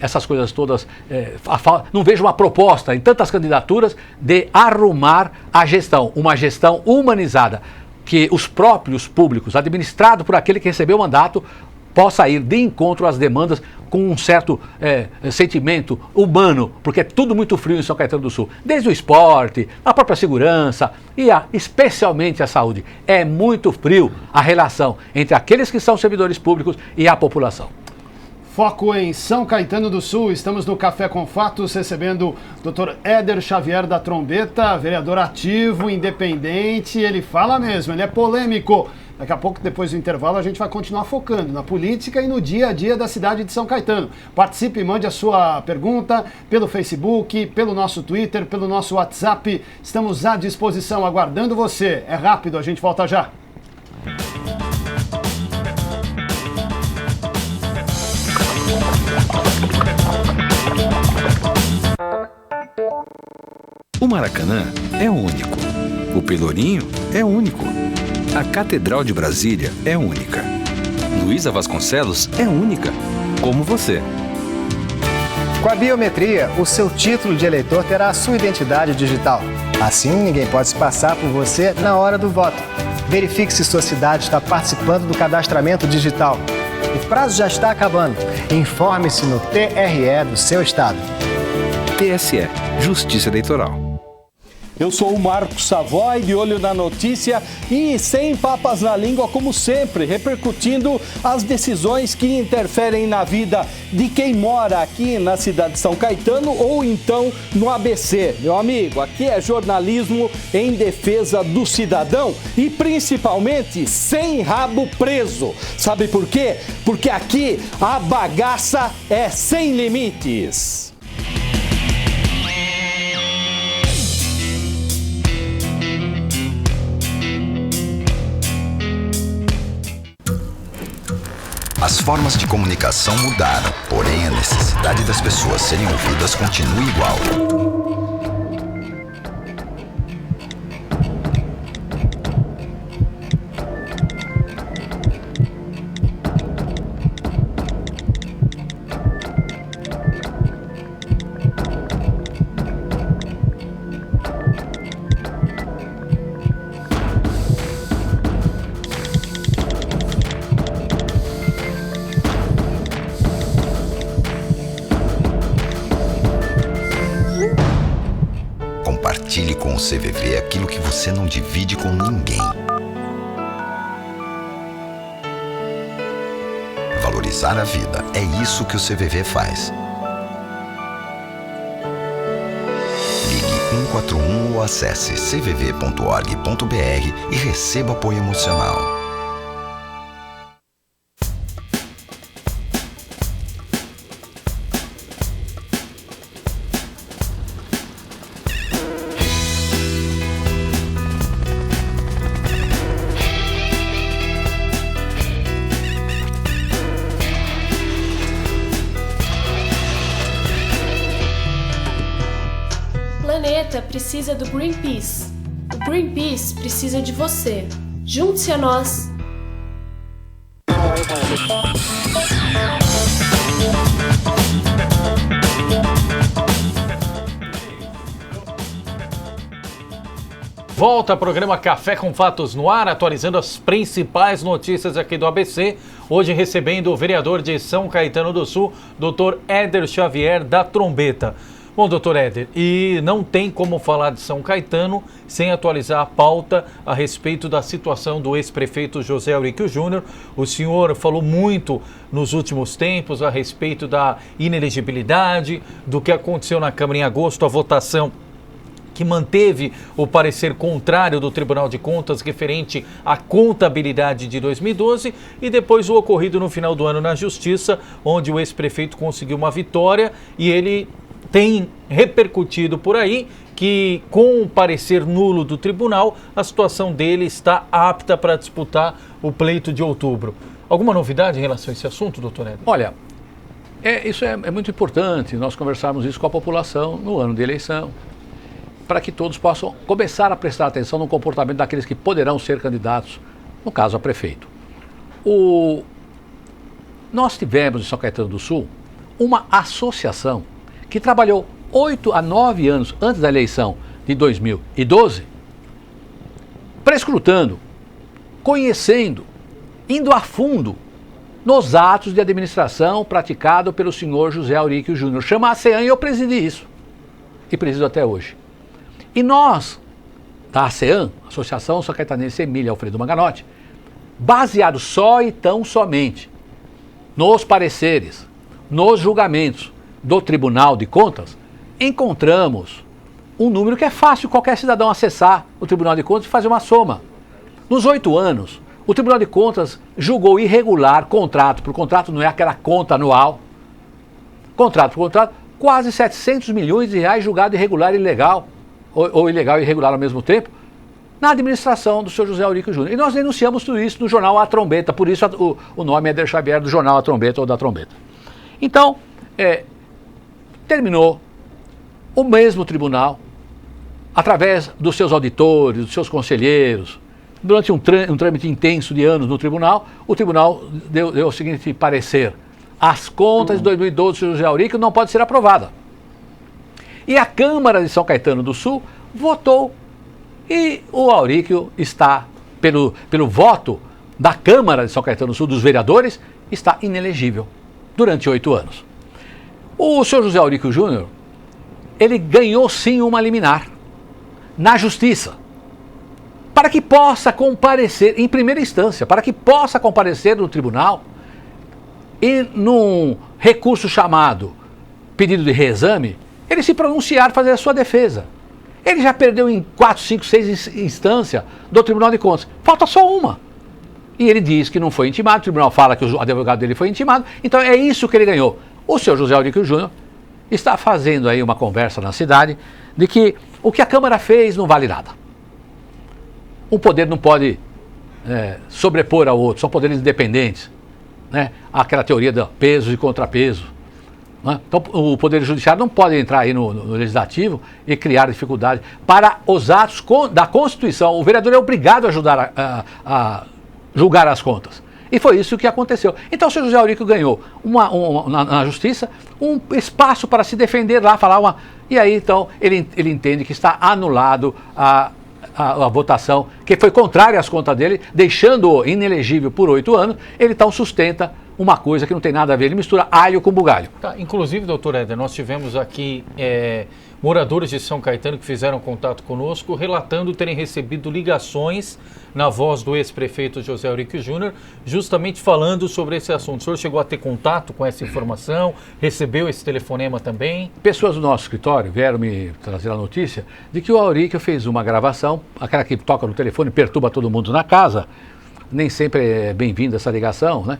essas coisas todas, não vejo uma proposta em tantas candidaturas de arrumar a gestão, uma gestão humanizada, que os próprios públicos, administrado por aquele que recebeu o mandato, possa ir de encontro às demandas com um certo sentimento humano, porque é tudo muito frio em São Caetano do Sul. Desde o esporte, a própria segurança e especialmente a saúde. É muito frio a relação entre aqueles que são servidores públicos e a população. Foco em São Caetano do Sul. Estamos no Café com Fatos, recebendo o Dr. Éder Xavier da Trombeta, vereador ativo, independente. Ele fala mesmo, ele é polêmico. Daqui a pouco, depois do intervalo, a gente vai continuar focando na política e no dia a dia da cidade de São Caetano. Participe e mande a sua pergunta pelo Facebook, pelo nosso Twitter, pelo nosso WhatsApp. Estamos à disposição, aguardando você. É rápido, a gente volta já. O Maracanã é único. O Pelourinho é único. A Catedral de Brasília é única. Luísa Vasconcelos é única, como você. Com a biometria, o seu título de eleitor terá a sua identidade digital. Assim, ninguém pode se passar por você na hora do voto. Verifique se sua cidade está participando do cadastramento digital. O prazo já está acabando. Informe-se no TRE do seu estado. TSE, Justiça Eleitoral. Eu sou o Marcos Savoy, de olho na notícia e sem papas na língua, como sempre, repercutindo as decisões que interferem na vida de quem mora aqui na cidade de São Caetano ou então no ABC. Meu amigo, aqui é jornalismo em defesa do cidadão e principalmente sem rabo preso. Sabe por quê? Porque aqui a bagaça é sem limites. As formas de comunicação mudaram, porém a necessidade das pessoas serem ouvidas continua igual. Compartilhe com o CVV aquilo que você não divide com ninguém. Valorizar a vida, é isso que o CVV faz. Ligue 141 ou acesse cvv.org.br e receba apoio emocional. O planeta precisa do Greenpeace. O Greenpeace precisa de você. Junte-se a nós. Volta ao programa Café com Fatos no ar, atualizando as principais notícias aqui do ABC. Hoje recebendo o vereador de São Caetano do Sul, Dr. Éder Xavier da Trombeta. Bom, doutor Éder, e não tem como falar de São Caetano sem atualizar a pauta a respeito da situação do ex-prefeito José Auríquio Júnior. O senhor falou muito nos últimos tempos a respeito da inelegibilidade, do que aconteceu na Câmara em agosto, a votação que manteve o parecer contrário do Tribunal de Contas referente à contabilidade de 2012 e depois o ocorrido no final do ano na Justiça, onde o ex-prefeito conseguiu uma vitória e ele tem repercutido por aí que, com o parecer nulo do tribunal, a situação dele está apta para disputar o pleito de outubro. Alguma novidade em relação a esse assunto, doutor Éder? Olha, isso é muito importante, nós conversarmos isso com a população no ano de eleição, para que todos possam começar a prestar atenção no comportamento daqueles que poderão ser candidatos, no caso a prefeito. Nós tivemos em São Caetano do Sul uma associação que trabalhou 8 a 9 anos antes da eleição de 2012, prescrutando, conhecendo, indo a fundo nos atos de administração praticado pelo senhor José Auríquio Júnior. Chama ASEAN e eu presidi isso. E presido até hoje. E nós, da ASEAN, Associação São Caetanense Emília Alfredo Manganotti, baseado só e tão somente nos pareceres, nos julgamentos do Tribunal de Contas, encontramos um número que é fácil qualquer cidadão acessar o Tribunal de Contas e fazer uma soma. Nos 8 anos, o Tribunal de Contas julgou irregular contrato por contrato, não é aquela conta anual, contrato por contrato, quase 700 milhões de reais julgado irregular e ilegal, ou ilegal e irregular ao mesmo tempo, na administração do senhor José Auríquio Júnior. E nós denunciamos tudo isso no jornal A Trombeta, por isso o nome é Éder Xavier do jornal A Trombeta ou da Trombeta. Então, terminou o mesmo tribunal, através dos seus auditores, dos seus conselheiros, durante um trâmite intenso de anos no tribunal, o tribunal deu o seguinte parecer: as contas de 2012 do senhor José Auríquio não podem ser aprovadas. E a Câmara de São Caetano do Sul votou. E o Auríquio está, pelo voto da Câmara de São Caetano do Sul, dos vereadores, está inelegível durante 8 anos. O senhor José Auríquio Júnior, ele ganhou sim uma liminar na Justiça, para que possa comparecer, em primeira instância, para que possa comparecer no tribunal e num recurso chamado pedido de reexame, ele se pronunciar, fazer a sua defesa. Ele já perdeu em 4, 5, 6 instâncias do Tribunal de Contas. Falta só uma. E ele diz que não foi intimado, o tribunal fala que o advogado dele foi intimado, então é isso que ele ganhou. O senhor José Auríquio Júnior está fazendo aí uma conversa na cidade de que o que a Câmara fez não vale nada. Um poder não pode sobrepor ao outro, são poderes independentes. Né? Aquela teoria de pesos e contrapesos. Né? Então o Poder Judiciário não pode entrar aí no Legislativo e criar dificuldade para os atos da Constituição. O vereador é obrigado a ajudar a julgar as contas. E foi isso que aconteceu. Então o senhor José Auríquio ganhou na Justiça um espaço para se defender lá, e aí então ele entende que está anulado a votação, que foi contrária às contas dele, deixando-o inelegível por 8 anos, ele então sustenta uma coisa que não tem nada a ver, ele mistura alho com bugalho. Tá, inclusive, doutor Éder, nós tivemos aqui moradores de São Caetano que fizeram contato conosco, relatando terem recebido ligações na voz do ex-prefeito José Auríquio Júnior, justamente falando sobre esse assunto. O senhor chegou a ter contato com essa informação? Recebeu esse telefonema também? Pessoas do nosso escritório vieram me trazer a notícia de que o Auríquio fez uma gravação, aquela que toca no telefone, perturba todo mundo na casa, nem sempre é bem-vinda essa ligação, né?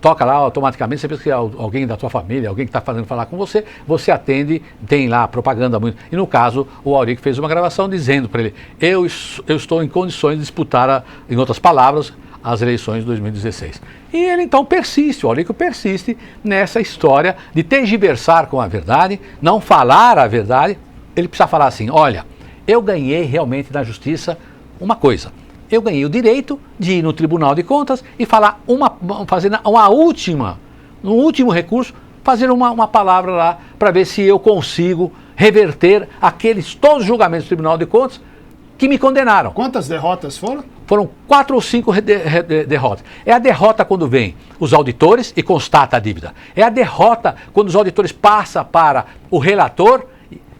Toca lá automaticamente, você pensa que é alguém da tua família, alguém que está fazendo falar com você, você atende, tem lá propaganda muito. E no caso, o Auríquio fez uma gravação dizendo para ele: eu estou em condições de disputar, em outras palavras, as eleições de 2016. E ele então persiste, o Auríquio persiste nessa história de tergiversar com a verdade, não falar a verdade. Ele precisa falar assim: olha, eu ganhei realmente na Justiça uma coisa. Eu ganhei o direito de ir no Tribunal de Contas e falar no último recurso, fazer uma palavra lá para ver se eu consigo reverter todos os julgamentos do Tribunal de Contas que me condenaram. Quantas derrotas foram? Foram 4 ou 5 derrotas. É a derrota quando vem os auditores e constata a dívida. É a derrota quando os auditores passam para o relator,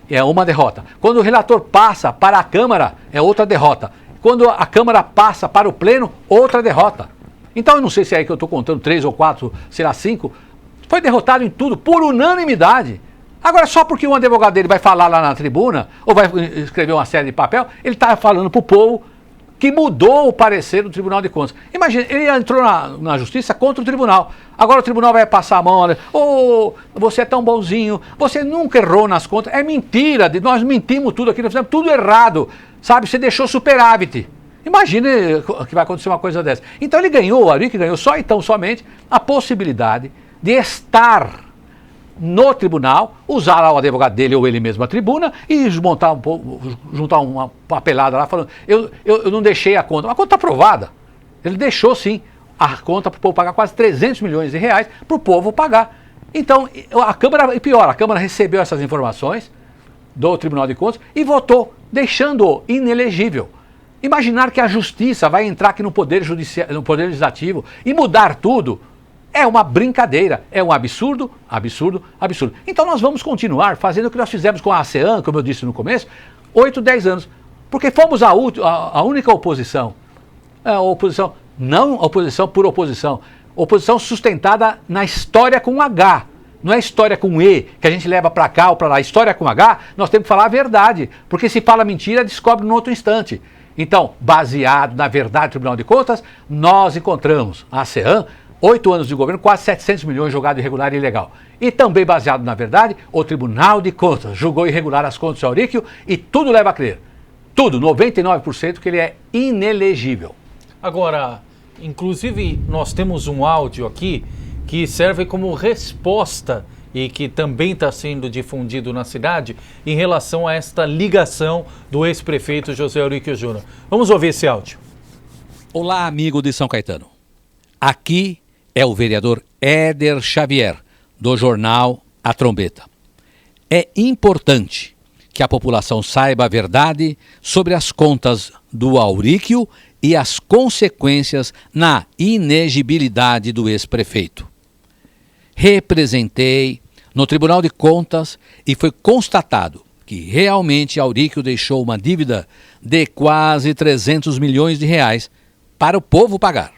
é uma derrota. Quando o relator passa para a Câmara, é outra derrota. Quando a Câmara passa para o Pleno, outra derrota. Então eu não sei se é aí que eu estou contando 3 ou 4, será 5. Foi derrotado em tudo, por unanimidade. Agora, só porque um advogado dele vai falar lá na tribuna, ou vai escrever uma série de papel, ele está falando para o povo que mudou o parecer do Tribunal de Contas. Imagina, ele entrou na Justiça contra o Tribunal. Agora o Tribunal vai passar a mão, olha, você é tão bonzinho, você nunca errou nas contas. É mentira, nós mentimos tudo aqui, nós fizemos tudo errado. Sabe, você deixou superávit. Imagine que vai acontecer uma coisa dessa. Então ele ganhou, o Auríquio ganhou só então somente a possibilidade de estar no tribunal, usar lá o advogado dele ou ele mesmo a tribuna e juntar uma papelada lá falando: eu não deixei a conta. A conta está aprovada. Ele deixou sim a conta para o povo pagar quase 300 milhões de reais para o povo pagar. Então a Câmara, e pior, a Câmara recebeu essas informações do Tribunal de Contas e votou, deixando-o inelegível. Imaginar que a Justiça vai entrar aqui no Poder Legislativo e mudar tudo, É uma brincadeira, é um absurdo, absurdo, absurdo. Então nós vamos continuar fazendo o que nós fizemos com a ASEAN, como eu disse no começo, 8, 10 anos. Porque fomos a única oposição. Oposição, não oposição por oposição. Oposição sustentada na história com H. Não é história com E, que a gente leva para cá ou para lá. História com H, nós temos que falar a verdade. Porque se fala mentira, descobre no outro instante. Então, baseado na verdade do Tribunal de Contas, nós encontramos a ASEAN, 8 anos de governo, quase 700 milhões jogado irregular e ilegal. E também baseado na verdade, o Tribunal de Contas julgou irregular as contas de Auríquio e tudo leva a crer. Tudo, 99% que ele é inelegível. Agora, inclusive, nós temos um áudio aqui que serve como resposta e que também está sendo difundido na cidade em relação a esta ligação do ex-prefeito José Auríquio Júnior. Vamos ouvir esse áudio. Olá, amigo de São Caetano. Aqui é o vereador Éder Xavier, do jornal A Trombeta. É importante que a população saiba a verdade sobre as contas do Auríquio e as consequências na inegibilidade do ex-prefeito. Representei no Tribunal de Contas e foi constatado que realmente Auríquio deixou uma dívida de quase 300 milhões de reais para o povo pagar.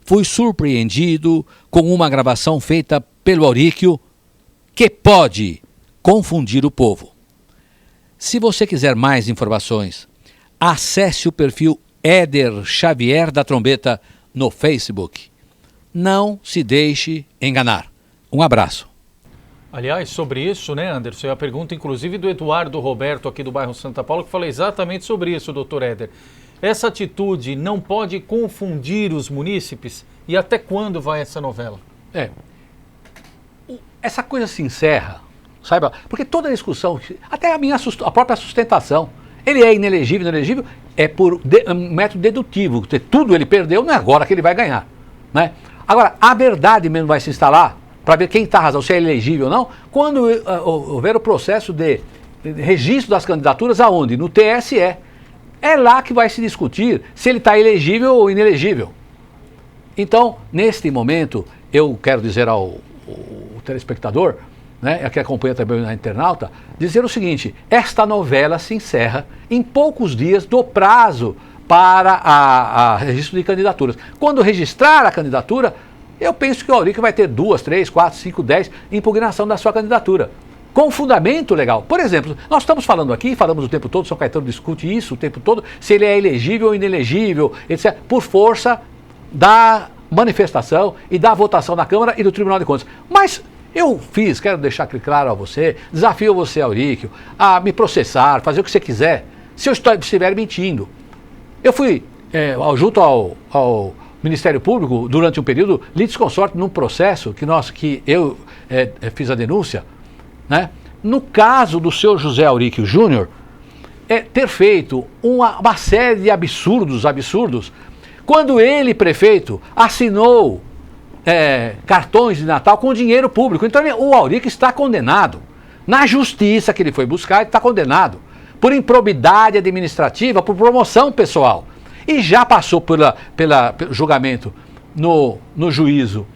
Fui surpreendido com uma gravação feita pelo Auríquio que pode confundir o povo. Se você quiser mais informações, acesse o perfil Éder Xavier da Trombeta no Facebook. Não se deixe enganar. Um abraço. Aliás, sobre isso, né, Anderson, é a pergunta inclusive do Eduardo Roberto aqui do bairro Santa Paula, que fala exatamente sobre isso, doutor Éder. Essa atitude não pode confundir os munícipes? E até quando vai essa novela? Essa coisa se encerra, saiba, porque toda a discussão, até a própria sustentação, ele é inelegível, é por método dedutivo, tudo ele perdeu, não é agora que ele vai ganhar, né? Agora, a verdade mesmo vai se instalar, para ver quem está razão, se é elegível ou não, quando houver o processo de registro das candidaturas, aonde? No TSE. É lá que vai se discutir se ele está elegível ou inelegível. Então, neste momento, eu quero dizer ao telespectador, né, que acompanha também na internauta, dizer o seguinte: esta novela se encerra em poucos dias do prazo para a registro de candidaturas. Quando registrar a candidatura, eu penso que o Auríquio vai ter 2, 3, 4, 5, 10 impugnação da sua candidatura. Com fundamento legal. Por exemplo, nós estamos falando aqui, falamos o tempo todo, São Caetano discute isso o tempo todo, se ele é elegível ou inelegível, etc., por força da manifestação e da votação na Câmara e do Tribunal de Contas. Mas eu quero deixar claro a você, desafio você, Auríquio, a me processar, fazer o que você quiser, se eu estiver mentindo. Eu fui junto ao Ministério Público, durante um período, litisconsorte num processo que eu fiz a denúncia, né? No caso do seu José Auríquio Júnior, ter feito uma série de absurdos, quando ele, prefeito, assinou cartões de Natal com dinheiro público. Então o Auríquio está condenado. Na justiça que ele foi buscar, ele está condenado por improbidade administrativa, por promoção pessoal. E já passou pelo julgamento no juízo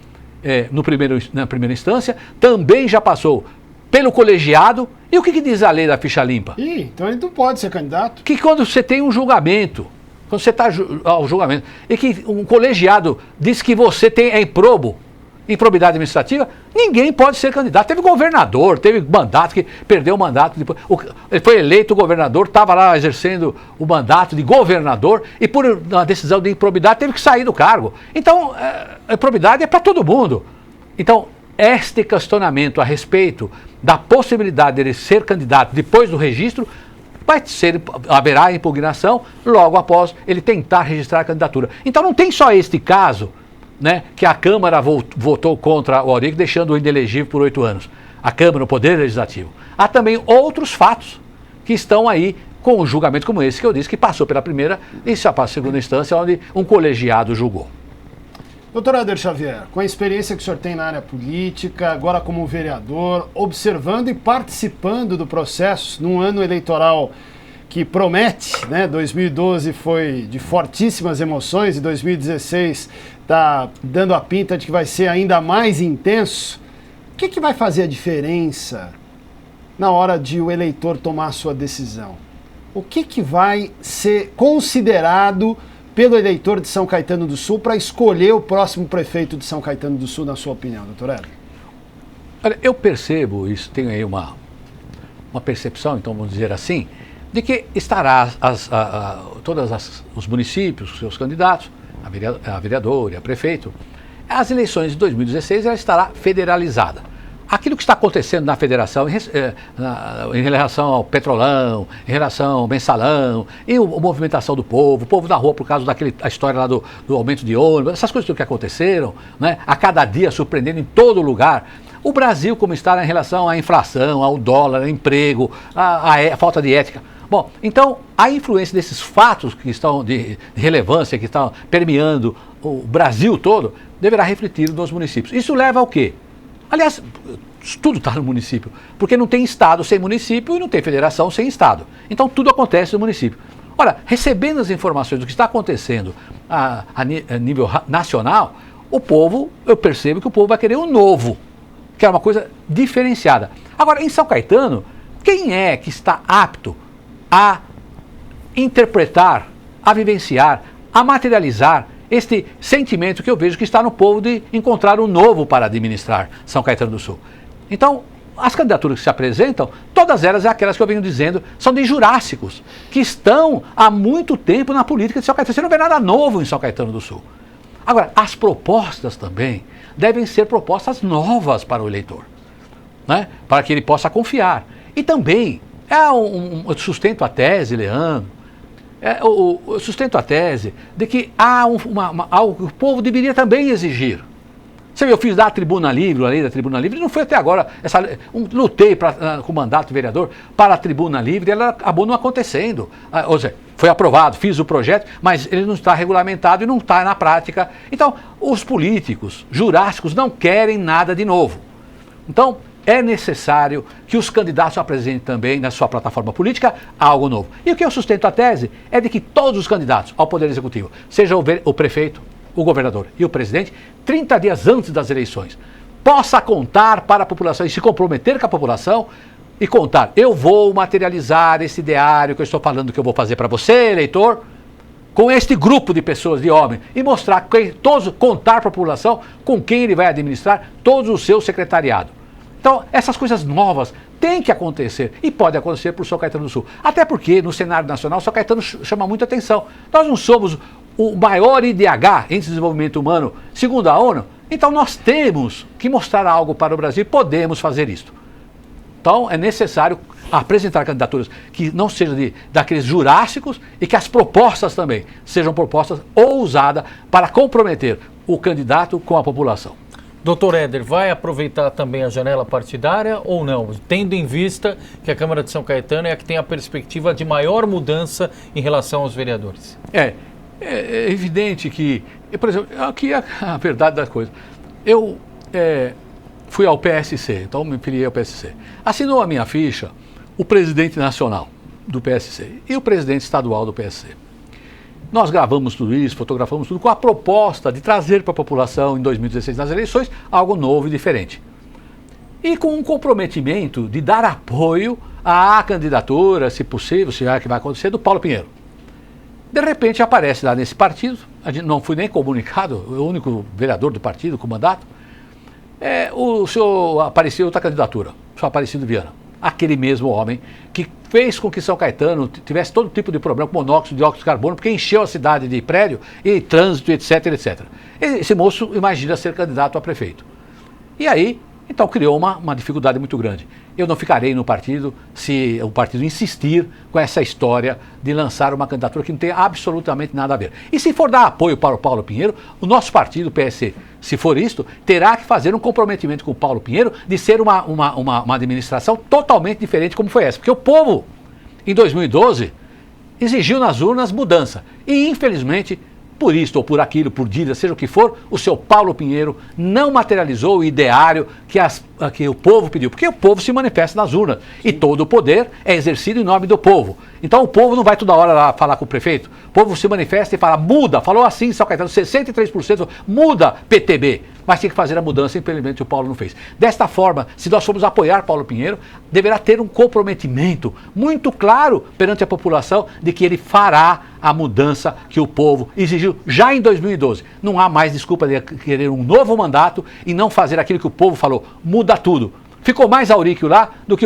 na primeira instância, também já passou pelo colegiado. E o que diz a lei da ficha limpa? Então ele não pode ser candidato. Que quando você tem um julgamento, quando você está ao julgamento, e que um colegiado diz que você é improbidade administrativa, ninguém pode ser candidato. Teve governador, teve mandato que perdeu o mandato. Ele foi eleito governador, estava lá exercendo o mandato de governador e por uma decisão de improbidade teve que sair do cargo. Então, a improbidade é para todo mundo. Então, este questionamento a respeito da possibilidade de ele ser candidato depois do registro haverá impugnação logo após ele tentar registrar a candidatura. Então não tem só este caso, né, que a Câmara votou contra o Auríquio, deixando-o inelegível por 8 anos. A Câmara, o Poder Legislativo. Há também outros fatos que estão aí com um julgamento como esse que eu disse, que passou pela primeira e já passou pela segunda instância, onde um colegiado julgou. Doutor Éder Xavier, com a experiência que o senhor tem na área política, agora como vereador, observando e participando do processo num ano eleitoral que promete, né? 2012 foi de fortíssimas emoções e 2016 está dando a pinta de que vai ser ainda mais intenso. O que vai fazer a diferença na hora de o eleitor tomar a sua decisão? O que vai ser considerado pelo eleitor de São Caetano do Sul para escolher o próximo prefeito de São Caetano do Sul, na sua opinião, doutor Éder? Olha, eu percebo isso, tenho aí uma percepção, então vamos dizer assim, de que estará todos os municípios, os seus candidatos, a vereador e a prefeito, as eleições de 2016 ela estará federalizada. Aquilo que está acontecendo na federação em relação ao Petrolão, em relação ao Mensalão, e a movimentação do povo, o povo da rua por causa a história lá do aumento de ônibus, essas coisas que aconteceram, né, a cada dia surpreendendo em todo lugar. O Brasil como está em relação à inflação, ao dólar, ao emprego, à falta de ética. Bom, então a influência desses fatos que estão de relevância, que estão permeando o Brasil todo, deverá refletir nos municípios. Isso leva ao quê? Aliás, tudo está no município, porque não tem estado sem município e não tem federação sem estado. Então tudo acontece no município. Ora, recebendo as informações do que está acontecendo a nível nacional, eu percebo que o povo vai querer um novo, que é uma coisa diferenciada. Agora, em São Caetano, quem é que está apto a interpretar, a vivenciar, a materializar este sentimento que eu vejo que está no povo de encontrar um novo para administrar São Caetano do Sul? Então, as candidaturas que se apresentam, todas elas é aquelas que eu venho dizendo, são de jurássicos, que estão há muito tempo na política de São Caetano. Você não vê nada novo em São Caetano do Sul. Agora, as propostas também devem ser propostas novas para o eleitor, né? Para que ele possa confiar. E também, eu sustento a tese, Leandro, eu sustento a tese de que há algo que o povo deveria também exigir. Você viu, eu fiz a Tribuna Livre, a lei da Tribuna Livre, não foi até agora, lutei com o mandato de vereador para a Tribuna Livre, ela acabou não acontecendo. Ou seja, foi aprovado, fiz o projeto, mas ele não está regulamentado e não está na prática. Então, os políticos jurássicos não querem nada de novo. Então, é necessário que os candidatos apresentem também na sua plataforma política algo novo. E o que eu sustento a tese é de que todos os candidatos ao Poder Executivo, seja o prefeito, o governador e o presidente, 30 dias antes das eleições, possa contar para a população e se comprometer com a população e contar, eu vou materializar esse ideário que eu estou falando que eu vou fazer para você, eleitor, com este grupo de pessoas, de homens, e mostrar, contar para a população com quem ele vai administrar todo o seu secretariado. Então, essas coisas novas têm que acontecer e pode acontecer por São Caetano do Sul. Até porque, no cenário nacional, São Caetano chama muita atenção. Nós não somos o maior IDH, Índice de Desenvolvimento Humano, segundo a ONU, então nós temos que mostrar algo para o Brasil e podemos fazer isso. Então, é necessário apresentar candidaturas que não sejam daqueles jurássicos e que as propostas também sejam propostas ousadas para comprometer o candidato com a população. Doutor Éder, vai aproveitar também a janela partidária ou não? Tendo em vista que a Câmara de São Caetano é a que tem a perspectiva de maior mudança em relação aos vereadores. É evidente que, por exemplo, aqui é a verdade das coisas. Eu fui ao PSC, então me filiei ao PSC. Assinou a minha ficha o presidente nacional do PSC e o presidente estadual do PSC. Nós gravamos tudo isso, fotografamos tudo com a proposta de trazer para a população em 2016 nas eleições algo novo e diferente. E com um comprometimento de dar apoio à candidatura, se possível, se é que vai acontecer, do Paulo Pinheiro. De repente aparece lá nesse partido, não fui nem comunicado, o único vereador do partido com mandato, o senhor Aparecido, outra candidatura, o senhor Aparecido Viana. Aquele mesmo homem que fez com que São Caetano tivesse todo tipo de problema com monóxido, dióxido de carbono, porque encheu a cidade de prédio e trânsito, etc, etc. Esse moço imagina ser candidato a prefeito. E aí, então criou uma dificuldade muito grande. Eu não ficarei no partido se o partido insistir com essa história de lançar uma candidatura que não tem absolutamente nada a ver. E se for dar apoio para o Paulo Pinheiro, o nosso partido, o PSC, se for isto, terá que fazer um comprometimento com o Paulo Pinheiro de ser uma administração totalmente diferente como foi essa. Porque o povo, em 2012, exigiu nas urnas mudança. E, infelizmente, por isto ou por aquilo, por dívida, seja o que for, o seu Paulo Pinheiro não materializou o ideário que o povo pediu, porque o povo se manifesta nas urnas e todo o poder é exercido em nome do povo. Então o povo não vai toda hora lá falar com o prefeito, o povo se manifesta e fala, muda, falou assim São Caetano, 63%, muda PTB, mas tem que fazer a mudança, infelizmente o Paulo não fez. Desta forma, se nós formos apoiar Paulo Pinheiro, deverá ter um comprometimento muito claro perante a população de que ele fará a mudança que o povo exigiu já em 2012. Não há mais desculpa de querer um novo mandato e não fazer aquilo que o povo falou, muda tudo. Ficou mais Auríquio lá do que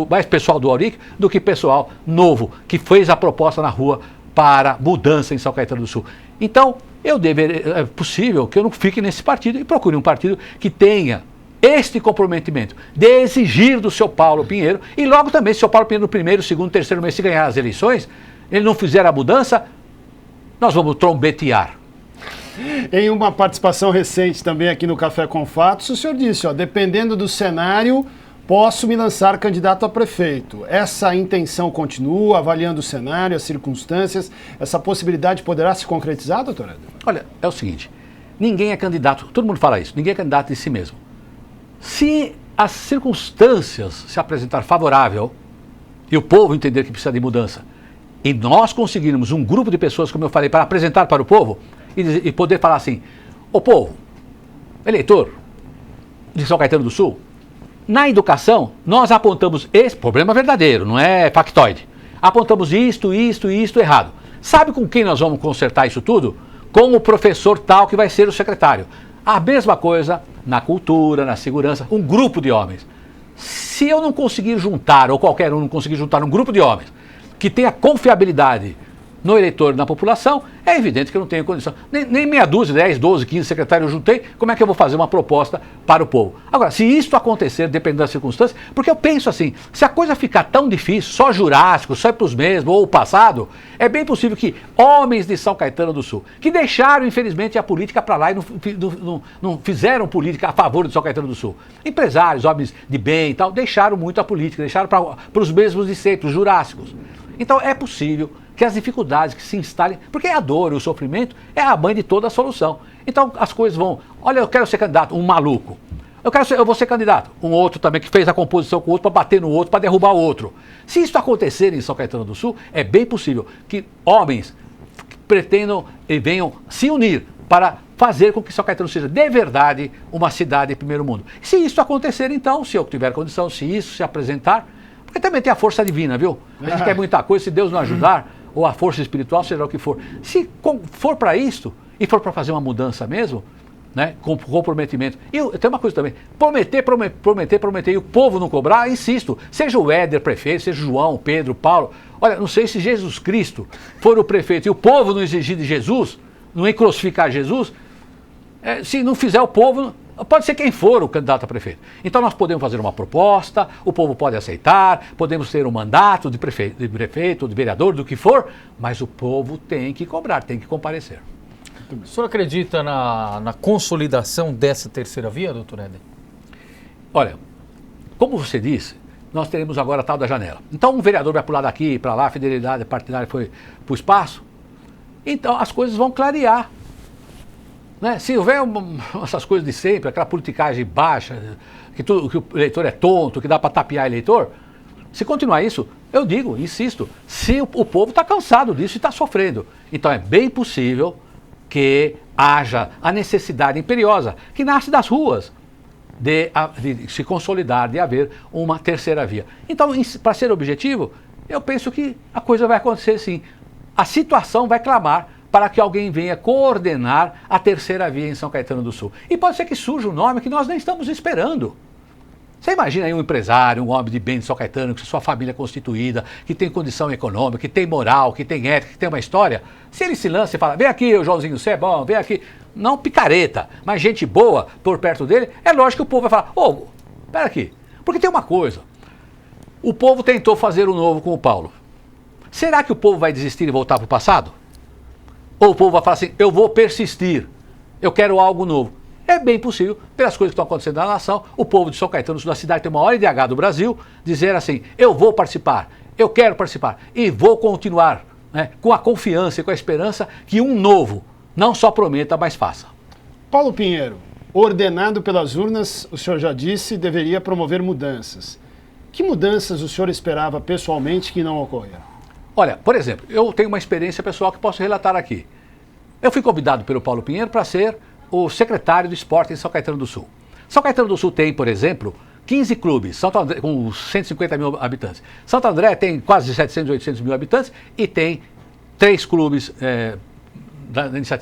mais pessoal do Auríquio do que pessoal novo, que fez a proposta na rua para mudança em São Caetano do Sul. Então, é possível que eu não fique nesse partido e procure um partido que tenha este comprometimento de exigir do seu Paulo Pinheiro e logo também, se o seu Paulo Pinheiro no primeiro, segundo, terceiro mês, se ganhar as eleições, ele não fizer a mudança, nós vamos trombetear. Em uma participação recente também aqui no Café com Fatos, o senhor disse, dependendo do cenário, posso me lançar candidato a prefeito. Essa intenção continua, avaliando o cenário, as circunstâncias, essa possibilidade poderá se concretizar, doutor Éder? Olha, é o seguinte, ninguém é candidato, todo mundo fala isso, ninguém é candidato de si mesmo. Se as circunstâncias se apresentar favorável e o povo entender que precisa de mudança, e nós conseguirmos um grupo de pessoas, como eu falei, para apresentar para o povo e poder falar assim, ô povo, eleitor de São Caetano do Sul, na educação nós apontamos esse problema verdadeiro, não é factoide, apontamos isto errado. Sabe com quem nós vamos consertar isso tudo? Com o professor tal que vai ser o secretário. A mesma coisa na cultura, na segurança, um grupo de homens. Se eu não conseguir juntar, ou qualquer um não conseguir juntar um grupo de homens que tenha confiabilidade no eleitor, na população, é evidente que eu não tenho condição. Nem meia dúzia, 10, 12, 15 secretários eu juntei, como é que eu vou fazer uma proposta para o povo? Agora, se isso acontecer, dependendo das circunstâncias, porque eu penso assim, se a coisa ficar tão difícil, só Jurássico, só ir para os mesmos, ou o passado, é bem possível que homens de São Caetano do Sul, que deixaram, infelizmente, a política para lá e não fizeram política a favor de São Caetano do Sul, empresários, homens de bem e tal, deixaram muito a política, deixaram para os mesmos de sempre, os Jurássicos. Então é possível que as dificuldades que se instalem, porque a dor e o sofrimento é a mãe de toda a solução. Então as coisas vão, olha, eu quero ser candidato, um maluco. Eu vou ser candidato, um outro também que fez a composição com o outro para bater no outro, para derrubar o outro. Se isso acontecer em São Caetano do Sul, é bem possível que homens pretendam e venham se unir para fazer com que São Caetano seja de verdade uma cidade de primeiro mundo. Se isso acontecer, então, se eu tiver condição, se isso se apresentar, porque também tem a força divina, viu? A gente quer muita coisa, se Deus não ajudar, ou a força espiritual, seja o que for. Se for para isto, e for para fazer uma mudança mesmo, né, com comprometimento. E tem uma coisa também, prometer, e o povo não cobrar, insisto, seja o Éder prefeito, seja o João, Pedro, Paulo, olha, não sei se Jesus Cristo for o prefeito e o povo não exigir de Jesus, não crucificar Jesus, se não fizer o povo, pode ser quem for o candidato a prefeito. Então nós podemos fazer uma proposta, o povo pode aceitar, podemos ter um mandato de prefeito, de vereador, do que for, mas o povo tem que cobrar, tem que comparecer. O senhor acredita na consolidação dessa terceira via, doutor Éder? Olha, como você disse, nós teremos agora a tal da janela. Então um vereador vai pular daqui para lá, a fidelidade partidária foi para o espaço, então as coisas vão clarear. Né? Se houver essas coisas de sempre, aquela politicagem baixa, que o eleitor é tonto, que dá para tapear eleitor, se continuar isso, eu digo, insisto, se o povo está cansado disso e está sofrendo. Então é bem possível que haja a necessidade imperiosa, que nasce das ruas, de se consolidar, de haver uma terceira via. Então, para ser objetivo, eu penso que a coisa vai acontecer sim. A situação vai clamar para que alguém venha coordenar a terceira via em São Caetano do Sul. E pode ser que surja um nome que nós nem estamos esperando. Você imagina aí um empresário, um homem de bem de São Caetano, com sua família constituída, que tem condição econômica, que tem moral, que tem ética, que tem uma história. Se ele se lança e fala, vem aqui, Joãozinho, você é bom, vem aqui. Não picareta, mas gente boa por perto dele, é lógico que o povo vai falar, pera aqui. Porque tem uma coisa, o povo tentou fazer o novo com o Paulo. Será que o povo vai desistir e voltar para o passado? Ou o povo vai falar assim, eu vou persistir, eu quero algo novo. É bem possível, pelas coisas que estão acontecendo na nação, o povo de São Caetano, da cidade que tem o maior IDH do Brasil, dizer assim, eu vou participar, eu quero participar e vou continuar, né, com a confiança e com a esperança que um novo Não só prometa, mas faça. Paulo Pinheiro, ordenado pelas urnas, o senhor já disse, deveria promover mudanças. Que mudanças o senhor esperava pessoalmente que não ocorreram? Olha, por exemplo, eu tenho uma experiência pessoal que posso relatar aqui. Eu fui convidado pelo Paulo Pinheiro para ser o secretário de esporte em São Caetano do Sul. São Caetano do Sul tem, por exemplo, 15 clubes, Santo André, com 150 mil habitantes. Santo André tem quase 700, 800 mil habitantes e tem 3 clubes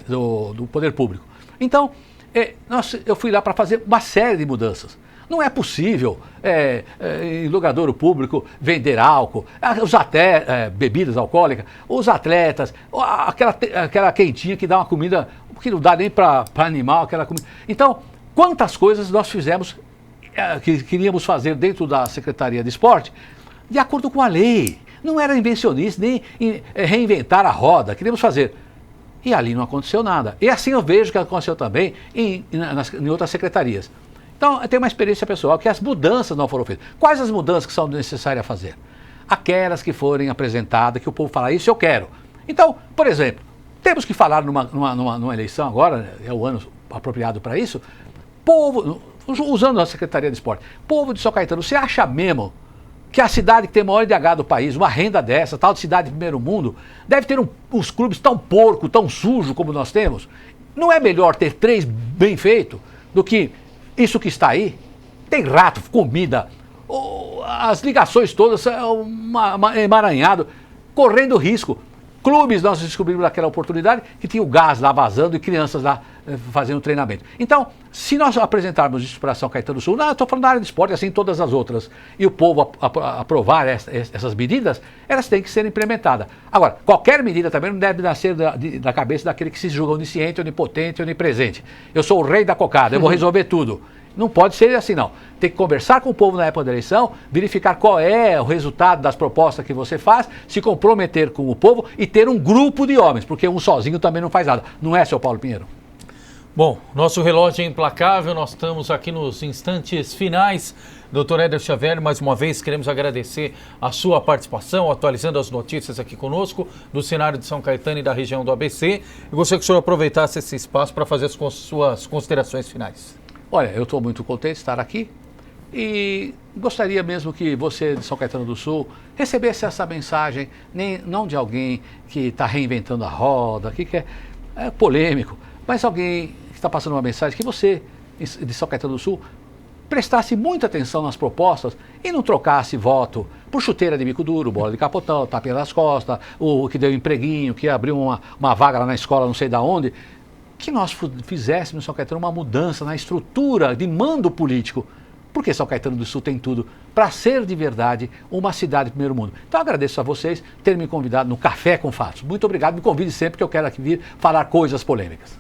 do poder público. Então, eu fui lá para fazer uma série de mudanças. Não é possível, em lugadouro público, vender álcool, bebidas alcoólicas, os atletas, aquela quentinha que dá uma comida que não dá nem para animal, aquela comida. Então, quantas coisas nós fizemos que queríamos fazer dentro da Secretaria de Esporte, de acordo com a lei. Não era invencionista, nem reinventar a roda, queríamos fazer. E ali não aconteceu nada. E assim eu vejo que aconteceu também em outras secretarias. Então, eu tenho uma experiência pessoal que as mudanças não foram feitas. Quais as mudanças que são necessárias a fazer? Aquelas que forem apresentadas, que o povo fala, isso eu quero. Então, por exemplo, temos que falar numa eleição agora, é o ano apropriado para isso, povo, usando a Secretaria de Esporte, povo de São Caetano, você acha mesmo que a cidade que tem o maior IDH do país, uma renda dessa, tal de cidade de primeiro mundo, deve ter uns clubes tão porco, tão sujo como nós temos? Não é melhor ter 3 bem feitos do que isso que está aí? Tem rato, comida, as ligações todas, emaranhado, correndo risco. Clubes, nós descobrimos naquela oportunidade que tinha o gás lá vazando e crianças lá fazendo treinamento. Então, se nós apresentarmos isso para São Caetano do Sul, não, eu estou falando da área de esporte, assim todas as outras, e o povo aprovar essas medidas, elas têm que ser implementadas. Agora, qualquer medida também não deve nascer da cabeça daquele que se julga onisciente, onipotente, onipresente. Eu sou o rei da cocada, eu vou resolver tudo. Não pode ser assim, não. Tem que conversar com o povo na época da eleição, verificar qual é o resultado das propostas que você faz, se comprometer com o povo e ter um grupo de homens, porque um sozinho também não faz nada. Não é, seu Paulo Pinheiro? Bom, nosso relógio é implacável, nós estamos aqui nos instantes finais. Dr. Éder Xavier, mais uma vez queremos agradecer a sua participação, atualizando as notícias aqui conosco, do cenário de São Caetano e da região do ABC. Eu gostaria que o senhor aproveitasse esse espaço para fazer as suas considerações finais. Olha, eu estou muito contente de estar aqui e gostaria mesmo que você de São Caetano do Sul recebesse essa mensagem, não de alguém que está reinventando a roda, que é polêmico, mas alguém que está passando uma mensagem que você, de São Caetano do Sul, prestasse muita atenção nas propostas e não trocasse voto por chuteira de bico duro, bola de capotão, tapinha nas costas, o que deu empreguinho, que abriu uma vaga lá na escola não sei de onde. Que nós fizéssemos em São Caetano uma mudança na estrutura de mando político, porque São Caetano do Sul tem tudo para ser de verdade uma cidade de primeiro mundo. Então agradeço a vocês terem me convidado no Café com Fatos. Muito obrigado, me convide sempre que eu quero aqui vir falar coisas polêmicas.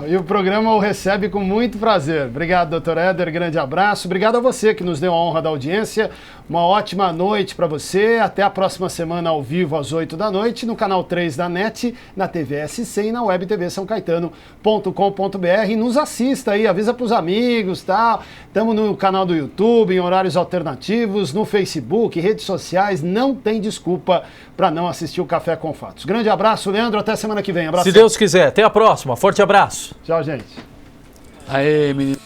E o programa o recebe com muito prazer. Obrigado, doutor Éder, grande abraço. Obrigado a você que nos deu a honra da audiência. Uma ótima noite para você. Até a próxima semana ao vivo às 8 da noite no canal 3 da NET, na TV SC e na web TV São Caetano.com.br. E nos assista aí, avisa para os amigos, tá? Estamos no canal do YouTube, em horários alternativos, no Facebook, redes sociais, não tem desculpa para não assistir o Café com Fatos. Grande abraço, Leandro, até semana que vem. Abraço. Se Deus quiser, até a próxima. Forte abraço. Tchau, gente. Aê, menino.